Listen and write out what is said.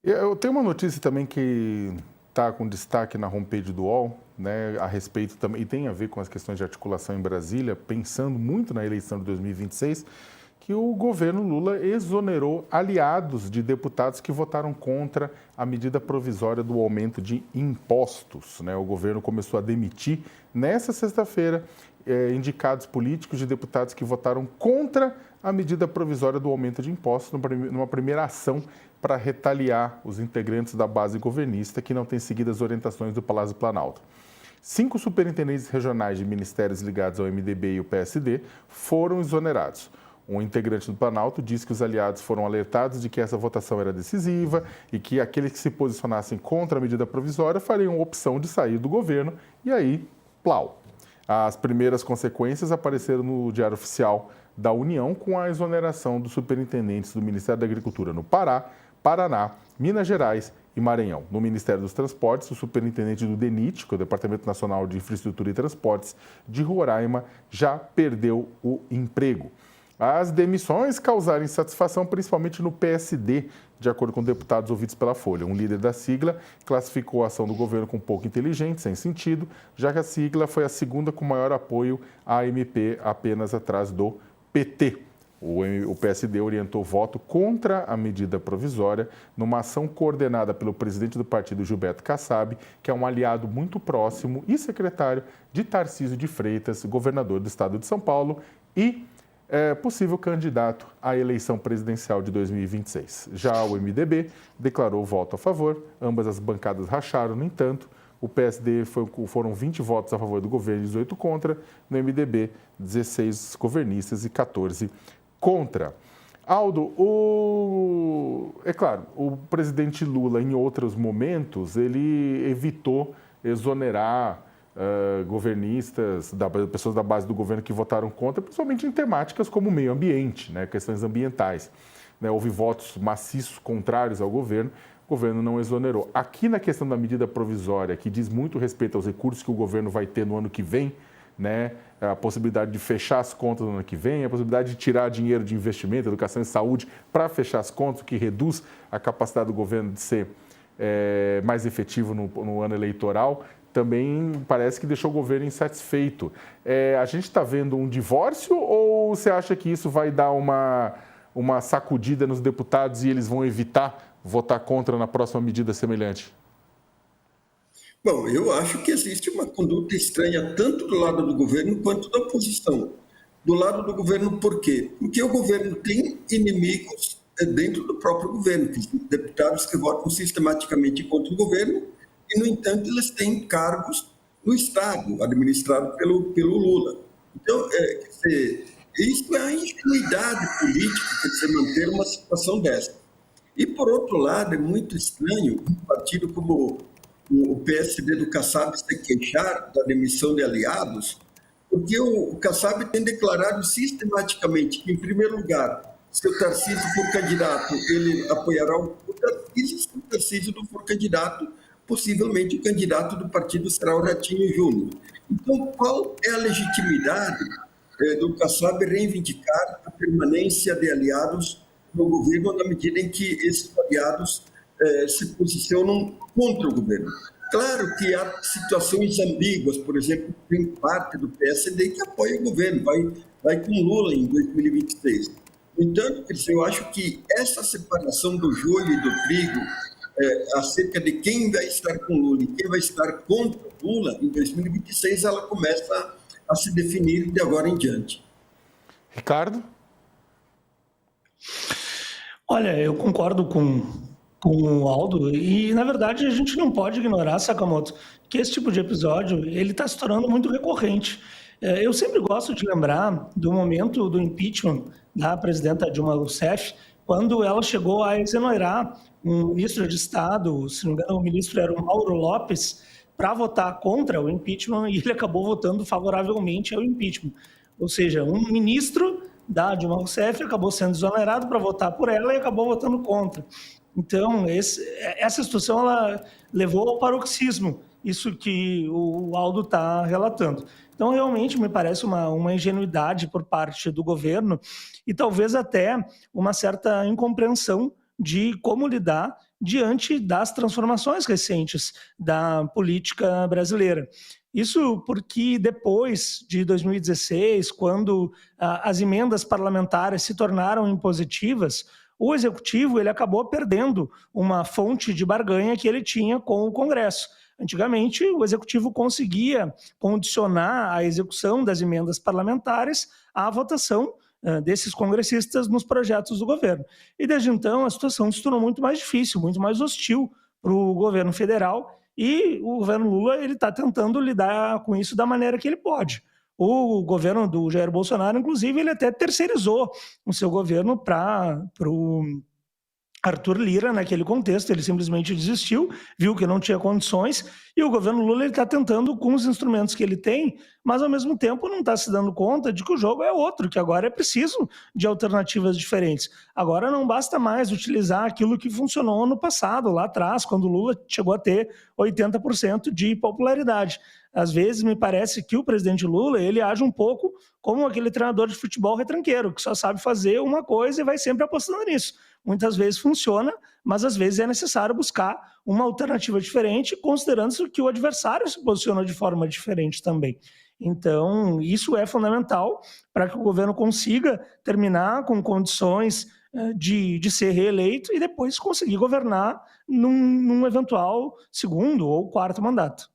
Eu tenho uma notícia também que está com destaque na homepage do UOL, né, a respeito também, e tem a ver com as questões de articulação em Brasília, pensando muito na eleição de 2026, que o governo Lula exonerou aliados de deputados que votaram contra a medida provisória do aumento de impostos, né? O governo começou a demitir, nessa sexta-feira, indicados políticos de deputados que votaram contra a medida provisória do aumento de impostos, numa primeira ação para retaliar os integrantes da base governista que não têm seguido as orientações do Palácio do Planalto. 5 superintendentes regionais de ministérios ligados ao MDB e o PSD foram exonerados. Um integrante do Planalto disse que os aliados foram alertados de que essa votação era decisiva e que aqueles que se posicionassem contra a medida provisória fariam opção de sair do governo e aí, plau. As primeiras consequências apareceram no Diário Oficial da União com a exoneração dos superintendentes do Ministério da Agricultura no Pará, Paraná, Minas Gerais e Maranhão. No Ministério dos Transportes, o superintendente do DENIT, que é o Departamento Nacional de Infraestrutura e Transportes de Roraima, já perdeu o emprego. As demissões causaram insatisfação principalmente no PSD, de acordo com deputados ouvidos pela Folha. Um líder da sigla classificou a ação do governo como pouco inteligente, sem sentido, já que a sigla foi a segunda com maior apoio à MP, apenas atrás do PT. O PSD orientou voto contra a medida provisória numa ação coordenada pelo presidente do partido, Gilberto Kassab, que é um aliado muito próximo e secretário de Tarcísio de Freitas, governador do estado de São Paulo e possível candidato à eleição presidencial de 2026. Já o MDB declarou voto a favor, ambas as bancadas racharam, no entanto, o PSD foram 20 votos a favor do governo e 18 contra, no MDB 16 governistas e 14 contra. Aldo, é claro, o presidente Lula, em outros momentos, ele evitou exonerar governistas, pessoas da base do governo que votaram contra, principalmente em temáticas como meio ambiente, né, questões ambientais. Né, houve votos maciços contrários ao governo, o governo não exonerou. Aqui na questão da medida provisória, que diz muito respeito aos recursos que o governo vai ter no ano que vem, né, a possibilidade de fechar as contas no ano que vem, a possibilidade de tirar dinheiro de investimento, educação e saúde para fechar as contas, o que reduz a capacidade do governo de ser mais efetivo no ano eleitoral, também parece que deixou o governo insatisfeito. A gente está vendo um divórcio ou você acha que isso vai dar uma sacudida nos deputados e eles vão evitar votar contra na próxima medida semelhante? Bom, eu acho que existe uma conduta estranha tanto do lado do governo quanto da oposição. Do lado do governo, por quê? Porque o governo tem inimigos dentro do próprio governo, deputados que votam sistematicamente contra o governo e, no entanto, eles têm cargos no Estado, administrado pelo Lula. Então, isso é a ingenuidade política, quer dizer, manter uma situação dessa. E, por outro lado, é muito estranho um partido como o PSD do Kassab se queixar da demissão de aliados, porque o Kassab tem declarado sistematicamente que, em primeiro lugar, se o Tarcísio for candidato, ele apoiará o Tarcísio, se o Tarcísio não for candidato, possivelmente o candidato do partido será o Ratinho Júnior. Então, qual é a legitimidade do Kassab reivindicar a permanência de aliados no governo na medida em que esses aliados se posicionam contra o governo? Claro que há situações ambíguas, por exemplo, tem parte do PSD que apoia o governo, vai com Lula em 2026. No entanto, eu acho que essa separação do joio e do trigo acerca de quem vai estar com Lula e quem vai estar contra Lula em 2026, ela começa a se definir de agora em diante. Ricardo? Olha, eu concordo com o Aldo e, na verdade, a gente não pode ignorar, Sakamoto, que esse tipo de episódio ele está se tornando muito recorrente. Eu sempre gosto de lembrar do momento do impeachment da presidenta Dilma Rousseff, quando ela chegou a exonerar um ministro de Estado, se não me engano, o ministro era o Mauro Lopes, para votar contra o impeachment e ele acabou votando favoravelmente ao impeachment. Ou seja, um ministro da Dilma Rousseff acabou sendo exonerado para votar por ela e acabou votando contra. Então, essa situação ela levou ao paroxismo, isso que o Aldo está relatando. Então, realmente, me parece uma ingenuidade por parte do governo e talvez até uma certa incompreensão de como lidar diante das transformações recentes da política brasileira. Isso porque depois de 2016, quando as emendas parlamentares se tornaram impositivas, o executivo ele acabou perdendo uma fonte de barganha que ele tinha com o Congresso. Antigamente, o executivo conseguia condicionar a execução das emendas parlamentares à votação desses congressistas nos projetos do governo. E desde então, a situação se tornou muito mais difícil, muito mais hostil para o governo federal, e o governo Lula está tentando lidar com isso da maneira que ele pode. O governo do Jair Bolsonaro, inclusive, ele até terceirizou o seu governo para o Arthur Lira, naquele contexto, ele simplesmente desistiu, viu que não tinha condições, e o governo Lula está tentando com os instrumentos que ele tem, mas ao mesmo tempo não está se dando conta de que o jogo é outro, que agora é preciso de alternativas diferentes. Agora não basta mais utilizar aquilo que funcionou no passado, lá atrás, quando o Lula chegou a ter 80% de popularidade. Às vezes me parece que o presidente Lula, ele age um pouco como aquele treinador de futebol retranqueiro, que só sabe fazer uma coisa e vai sempre apostando nisso. Muitas vezes funciona, mas às vezes é necessário buscar uma alternativa diferente, considerando que o adversário se posiciona de forma diferente também. Então, isso é fundamental para que o governo consiga terminar com condições de ser reeleito e depois conseguir governar num eventual segundo ou quarto mandato.